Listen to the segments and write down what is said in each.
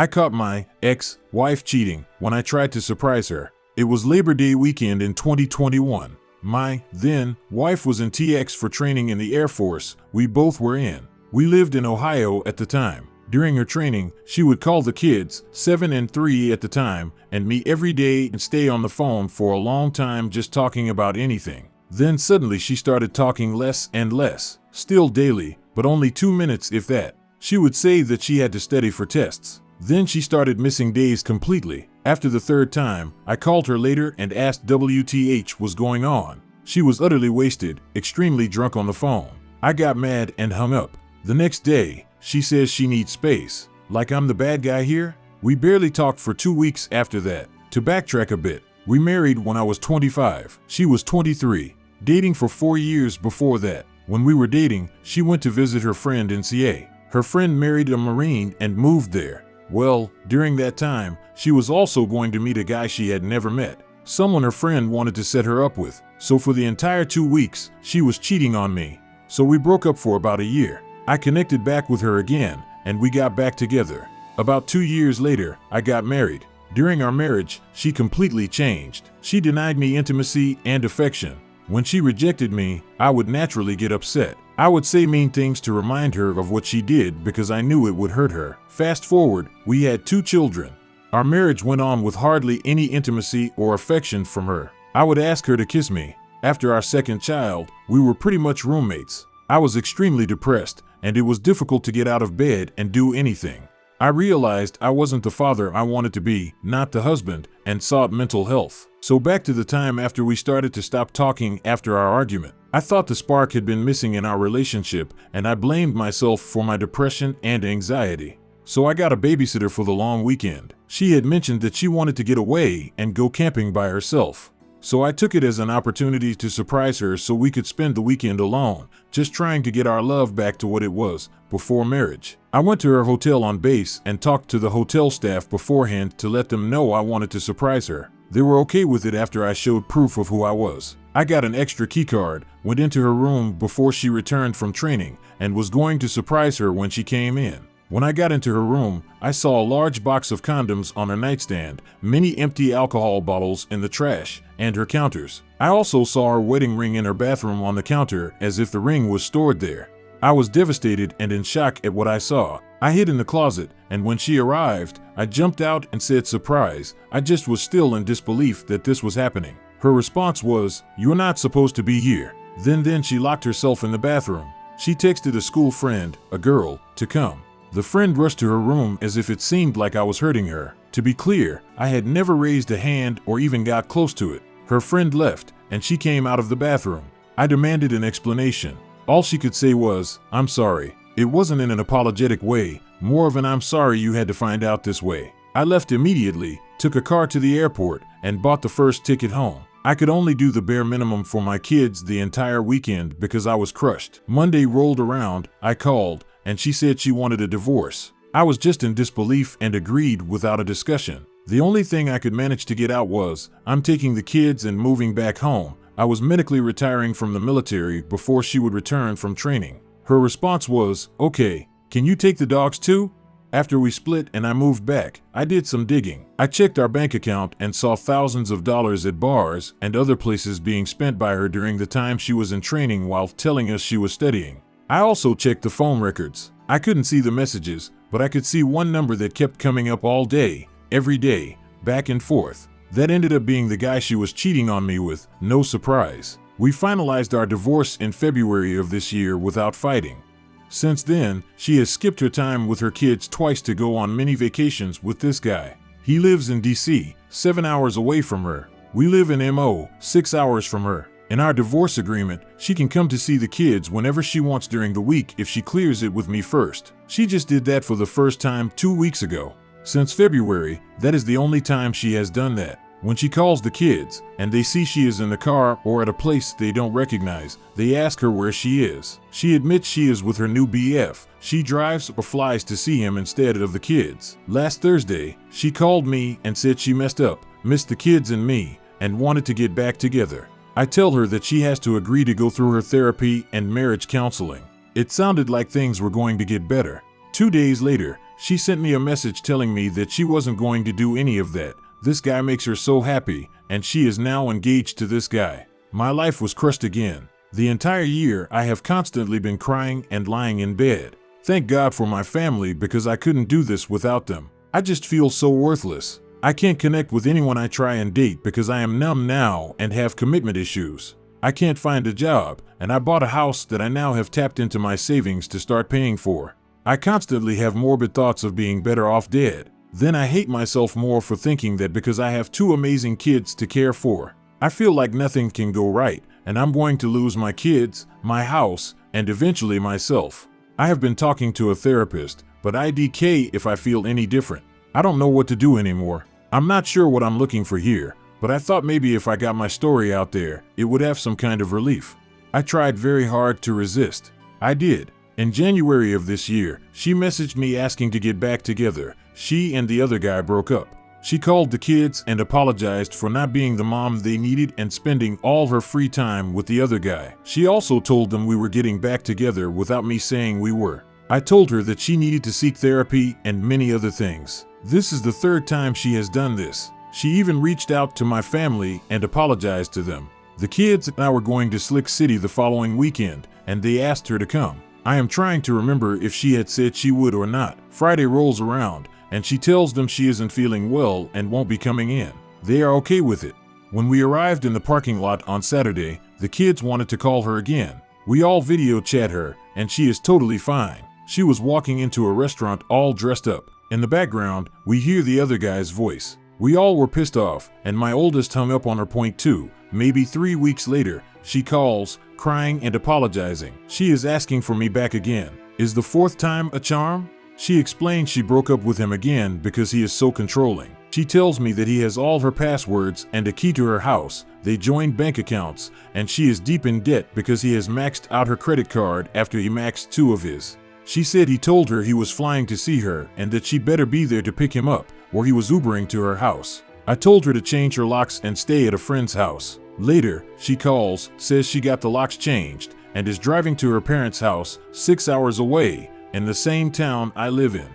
I caught my ex-wife cheating when I tried to surprise her. It was Labor Day weekend in 2021. My then-wife was in TX for training in the Air Force we both were in. We lived in Ohio at the time. During her training, she would call the kids, 7 and 3 at the time, and me every day and stay on the phone for a long time just talking about anything. Then suddenly she started talking less and less, still daily, but only 2 minutes if that. She would say that she had to study for tests. Then she started missing days completely. After the third time, I called her later and asked WTH was going on. She was utterly wasted, extremely drunk on the phone. I got mad and hung up. The next day, she says she needs space. Like I'm the bad guy here? We barely talked for 2 weeks after that. To backtrack a bit, we married when I was 25. She was 23. Dating for 4 years before that. When we were dating, she went to visit her friend in CA. Her friend married a Marine and moved there. Well, during that time, she was also going to meet a guy she had never met. Someone her friend wanted to set her up with. So for the entire 2 weeks, she was cheating on me. So we broke up for about a year. I connected back with her again, and we got back together. About 2 years later, I got married. During our marriage, she completely changed. She denied me intimacy and affection. When she rejected me, I would naturally get upset. I would say mean things to remind her of what she did because I knew it would hurt her. Fast forward, we had 2 children. Our marriage went on with hardly any intimacy or affection from her. I would ask her to kiss me. After our second child, we were pretty much roommates. I was extremely depressed, and it was difficult to get out of bed and do anything. I realized I wasn't the father I wanted to be, not the husband, and sought mental health. So back to the time after we started to stop talking after our argument. I thought the spark had been missing in our relationship, and I blamed myself for my depression and anxiety. So I got a babysitter for the long weekend. She had mentioned that she wanted to get away and go camping by herself. So I took it as an opportunity to surprise her so we could spend the weekend alone, just trying to get our love back to what it was before marriage. I went to her hotel on base and talked to the hotel staff beforehand to let them know I wanted to surprise her. They were okay with it after I showed proof of who I was. I got an extra key card, went into her room before she returned from training, and was going to surprise her when she came in. When I got into her room, I saw a large box of condoms on her nightstand, many empty alcohol bottles in the trash, and her counters. I also saw her wedding ring in her bathroom on the counter as if the ring was stored there. I was devastated and in shock at what I saw. I hid in the closet, and when she arrived, I jumped out and said surprise. I just was still in disbelief that this was happening. Her response was, "You're not supposed to be here." Then she locked herself in the bathroom. She texted a school friend, a girl, to come. The friend rushed to her room as if it seemed like I was hurting her. To be clear, I had never raised a hand or even got close to it. Her friend left, and she came out of the bathroom. I demanded an explanation. All she could say was, "I'm sorry." It wasn't in an apologetic way, more of an "I'm sorry you had to find out this way." I left immediately, took a car to the airport, and bought the first ticket home. I could only do the bare minimum for my kids the entire weekend because I was crushed. Monday rolled around, I called, and she said she wanted a divorce. I was just in disbelief and agreed without a discussion. The only thing I could manage to get out was, "I'm taking the kids and moving back home." I was medically retiring from the military before she would return from training. Her response was, "Okay, can you take the dogs too?" After we split and I moved back, I did some digging. I checked our bank account and saw thousands of dollars at bars and other places being spent by her during the time she was in training while telling us she was studying. I also checked the phone records. I couldn't see the messages, but I could see one number that kept coming up all day, every day, back and forth. That ended up being the guy she was cheating on me with, no surprise. We finalized our divorce in February of this year without fighting. Since then, she has skipped her time with her kids twice to go on mini vacations with this guy. He lives in DC, 7 hours away from her. We live in MO, 6 hours from her. In our divorce agreement, she can come to see the kids whenever she wants during the week if she clears it with me first. She just did that for the first time 2 weeks ago. Since February, that is the only time she has done that. When she calls the kids, and they see she is in the car or at a place they don't recognize, they ask her where she is. She admits she is with her new BF. She drives or flies to see him instead of the kids. Last Thursday, she called me and said she messed up, missed the kids and me, and wanted to get back together. I tell her that she has to agree to go through her therapy and marriage counseling. It sounded like things were going to get better. 2 days later, She sent me a message telling me that she wasn't going to do any of that. This guy makes her so happy, and she is now engaged to this guy. My life was crushed again. The entire year I have constantly been crying and lying in bed. Thank God for my family because I couldn't do this without them. I just feel so worthless. I can't connect with anyone I try and date because I am numb now and have commitment issues. I can't find a job, and I bought a house that I now have tapped into my savings to start paying for. I constantly have morbid thoughts of being better off dead. Then I hate myself more for thinking that because I have 2 amazing kids to care for. I feel like nothing can go right, and I'm going to lose my kids, my house, and eventually myself. I have been talking to a therapist, but IDK if I feel any different. I don't know what to do anymore. I'm not sure what I'm looking for here, but I thought maybe if I got my story out there, it would have some kind of relief. I tried very hard to resist. I did. In January of this year, she messaged me asking to get back together. She and the other guy broke up. She called the kids and apologized for not being the mom they needed and spending all her free time with the other guy. She also told them we were getting back together without me saying we were. I told her that she needed to seek therapy and many other things. This is the 3rd time she has done this. She even reached out to my family and apologized to them. The kids and I were going to Slick City the following weekend, and they asked her to come. I am trying to remember if she had said she would or not. Friday rolls around, and she tells them she isn't feeling well and won't be coming in. They are okay with it. When we arrived in the parking lot on Saturday, the kids wanted to call her again. We all video chat her, and she is totally fine. She was walking into a restaurant all dressed up. In the background, we hear the other guy's voice. We all were pissed off, and my oldest hung up on her point too. Maybe 3 weeks later, she calls, crying and apologizing. She is asking for me back again. Is the 4th time a charm? She explains she broke up with him again because he is so controlling. She tells me that he has all her passwords and a key to her house. They joined bank accounts, and she is deep in debt because he has maxed out her credit card after he maxed 2 of his. She said he told her he was flying to see her and that she better be there to pick him up, or he was Ubering to her house. I told her to change her locks and stay at a friend's house. Later, she calls, says she got the locks changed, and is driving to her parents' house 6 hours away, in the same town I live in.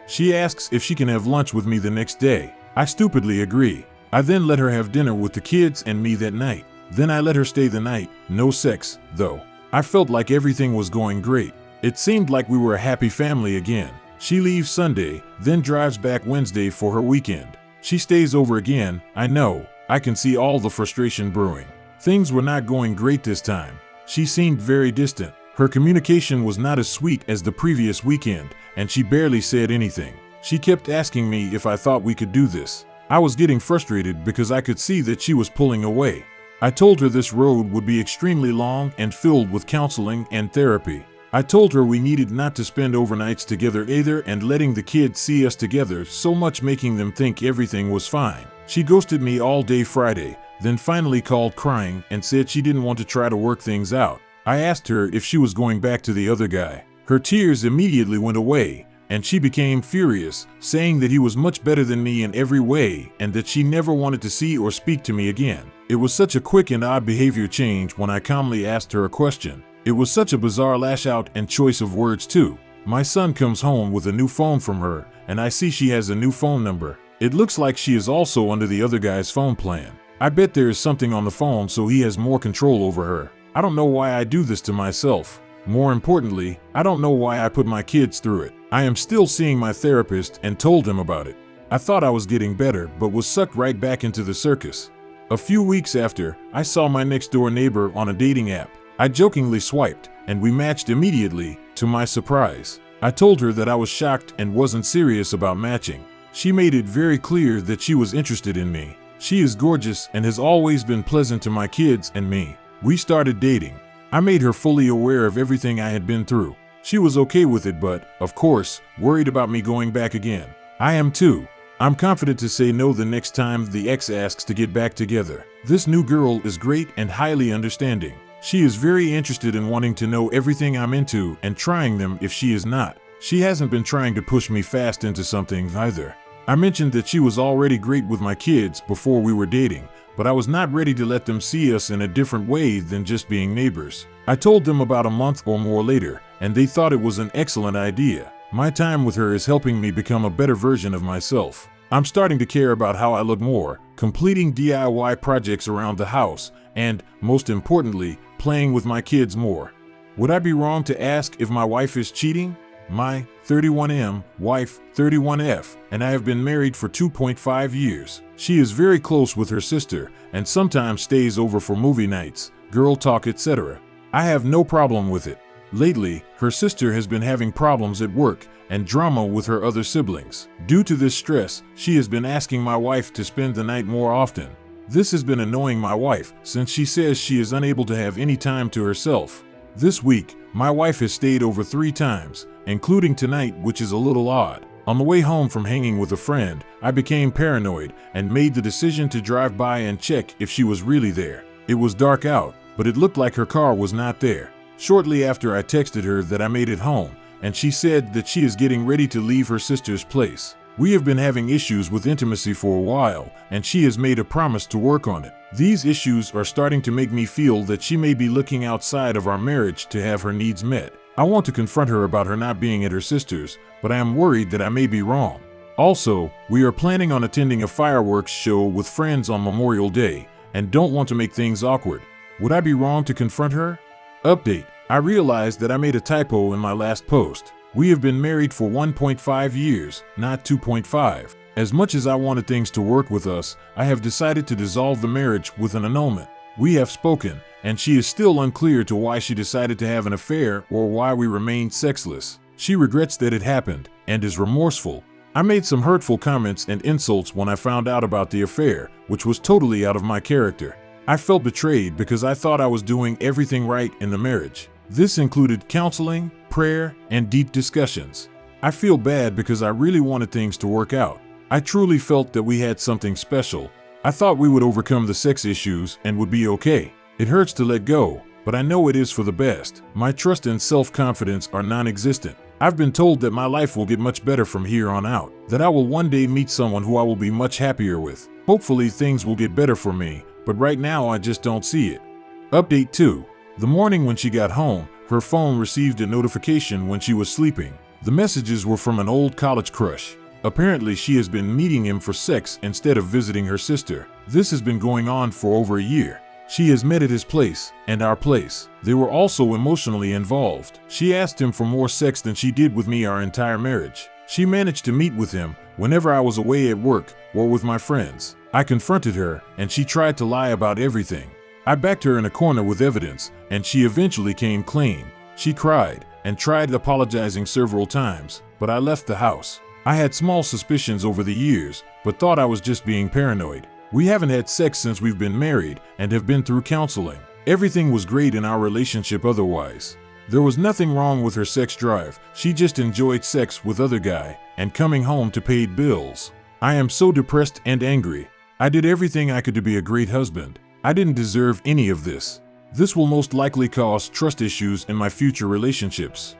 She asks if she can have lunch with me the next day. I stupidly agree. I then let her have dinner with the kids and me that night. Then I let her stay the night. No sex, though. I felt like everything was going great. It seemed like we were a happy family again. She leaves Sunday, then drives back Wednesday for her weekend. She stays over again. I know. I can see all the frustration brewing. Things were not going great this time. She seemed very distant. Her communication was not as sweet as the previous weekend, and she barely said anything. She kept asking me if I thought we could do this. I was getting frustrated because I could see that she was pulling away. I told her this road would be extremely long and filled with counseling and therapy. I told her we needed not to spend overnights together either and letting the kids see us together so much making them think everything was fine. She ghosted me all day Friday, then finally called crying and said she didn't want to try to work things out. I asked her if she was going back to the other guy. Her tears immediately went away, and she became furious, saying that he was much better than me in every way and that she never wanted to see or speak to me again. It was such a quick and odd behavior change when I calmly asked her a question. It was such a bizarre lash out and choice of words too. My son comes home with a new phone from her, and I see she has a new phone number. It looks like she is also under the other guy's phone plan. I bet there is something on the phone so he has more control over her. I don't know why I do this to myself. More importantly, I don't know why I put my kids through it. I am still seeing my therapist and told him about it. I thought I was getting better, but was sucked right back into the circus. A few weeks after, I saw my next door neighbor on a dating app. I jokingly swiped, and we matched immediately, to my surprise. I told her that I was shocked and wasn't serious about matching. She made it very clear that she was interested in me. She is gorgeous and has always been pleasant to my kids and me. We started dating. I made her fully aware of everything I had been through. She was okay with it but, of course, worried about me going back again. I am too. I'm confident to say no the next time the ex asks to get back together. This new girl is great and highly understanding. She is very interested in wanting to know everything I'm into and trying them if she is not. She hasn't been trying to push me fast into something either. I mentioned that she was already great with my kids before we were dating, but I was not ready to let them see us in a different way than just being neighbors. I told them about a month or more later, and they thought it was an excellent idea. My time with her is helping me become a better version of myself. I'm starting to care about how I look more, completing DIY projects around the house, and, most importantly, playing with my kids more. Would I be wrong to ask if my wife is cheating? My 31M wife, 31F, and I have been married for 2.5 years. She is very close with her sister and sometimes stays over for movie nights, girl talk, etc. I have no problem with it. Lately, her sister has been having problems at work and drama with her other siblings. Due to this stress, she has been asking my wife to spend the night more often. This has been annoying my wife since she says she is unable to have any time to herself. This week, my wife has stayed over 3 times, including tonight, which is a little odd. On the way home from hanging with a friend, I became paranoid and made the decision to drive by and check if she was really there. It was dark out, but it looked like her car was not there. Shortly after, I texted her that I made it home, and she said that she is getting ready to leave her sister's place. We have been having issues with intimacy for a while, and she has made a promise to work on it. These issues are starting to make me feel that she may be looking outside of our marriage to have her needs met. I want to confront her about her not being at her sister's, but I am worried that I may be wrong. Also, we are planning on attending a fireworks show with friends on Memorial Day, and don't want to make things awkward. Would I be wrong to confront her? Update: I realized that I made a typo in my last post. We have been married for 1.5 years, not 2.5. As much as I wanted things to work with us, I have decided to dissolve the marriage with an annulment. We have spoken, and she is still unclear to why she decided to have an affair or why we remained sexless. She regrets that it happened and is remorseful. I made some hurtful comments and insults when I found out about the affair, which was totally out of my character. I felt betrayed because I thought I was doing everything right in the marriage. This included counseling, prayer, and deep discussions. I feel bad because I really wanted things to work out. I truly felt that we had something special. I thought we would overcome the sex issues and would be okay. It hurts to let go, but I know it is for the best. My trust and self-confidence are non-existent. I've been told that my life will get much better from here on out, that I will one day meet someone who I will be much happier with. Hopefully things will get better for me, but right now I just don't see it. Update 2. The morning when she got home, her phone received a notification when she was sleeping. The messages were from an old college crush. Apparently she has been meeting him for sex instead of visiting her sister. This has been going on for over a year. She has met at his place and our place. They were also emotionally involved. She asked him for more sex than she did with me our entire marriage. She managed to meet with him whenever I was away at work or with my friends. I confronted her, and she tried to lie about everything. I backed her in a corner with evidence, and she eventually came clean. She cried and tried apologizing several times, but I left the house. I had small suspicions over the years, but thought I was just being paranoid. We haven't had sex since we've been married and have been through counseling. Everything was great in our relationship otherwise. There was nothing wrong with her sex drive. She just enjoyed sex with other guy and coming home to pay bills. I am so depressed and angry. I did everything I could to be a great husband. I didn't deserve any of this. This will most likely cause trust issues in my future relationships.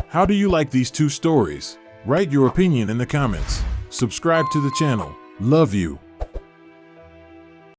How do you like these 2 stories? Write your opinion in the comments. Subscribe to the channel. Love you.